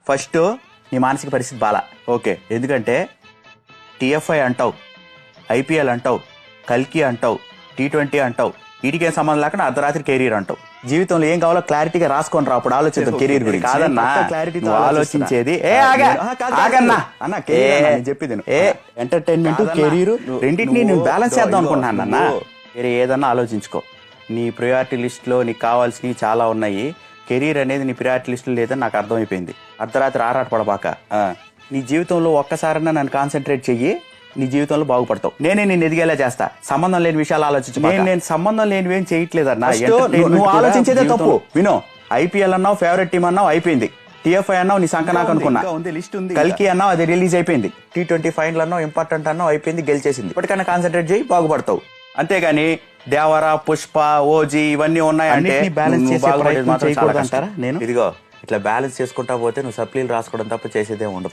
First నీ మానసిక పరిస్థితి బాలా. ఓకే, ఎందుకంటే టీఎఫ్ఐ అంటావు, ఐపీఎల్ అంటావు, కల్కి అంటావు, T20 అంటావు, వీటికేం సంబంధం లేకుండా అర్ధరాత్రి కెరీర్ అంటావు. జీవితంలో ఏం కావాలో క్లారిటీగా రాసుకొని రా, అప్పుడు ఆలోచిద్దాం కెరీర్ గురించి. కాదన్నా, క్లారిటీతో ఆలోచించేది ఎంటర్టైన్మెంట్ కెరీర్ రెండింటినీ నేను బ్యాలెన్స్ చేద్దాం అనుకుంటున్నాను అన్న. వేరే ఏదన్నా ఆలోచించుకో. నీ ప్రియారిటీ లిస్ట్ లో నీకు కావాల్సినవి చాలా ఉన్నాయి. కెరీర్ అనేది నీ ప్రియారిటీ లిస్ట్ లో లేదని నాకు అర్థమైపోయింది. అర్ధరాత్రి ఆరాట పడబాక. నీ జీవితంలో ఒక్కసారైనా నన్ను కాన్సన్ట్రేట్ చెయ్యి, నీ జీవితంలో బాగుపడతావు. నేనే నేను ఎదిగేలా చేస్తా. సంబంధం లేని విషయాలు ఆలోచించు. నేను సంబంధం లేనివి ఏం చేయట్లేదన్నా. నువ్వు ఆలోచించేదే తప్పు. వినో, ఐపీఎల్ అన్నావు, ఫేవరెట్ టీం అన్నావు, అయిపోయింది. టీఎఫ్ఐ అన్నావు, నీ సంఖ నాకు అనుకున్నా. కల్కి అన్నావు, అది రిలీజ్ అయిపోయింది. T20 ఫైనల్ అన్నావు, ఇంపార్టెంట్ అన్నావు, అయిపోయింది, గెలిచేసింది. ఇప్పటికైనా కాన్సన్ట్రేట్ చేయి, బాగుపడతావు. అంతేగాని దేవరా, పుష్ప, ఓజీ ఇవన్నీ ఉన్నాయంటే బ్యాలెన్స్ చేసే నేను ఇదిగో ఇట్లా బ్యాలెన్స్ చేసుకుంటా పోతే నువ్వు సప్లీలు రాసుకోవడం తప్ప చేసేదే ఉండదు.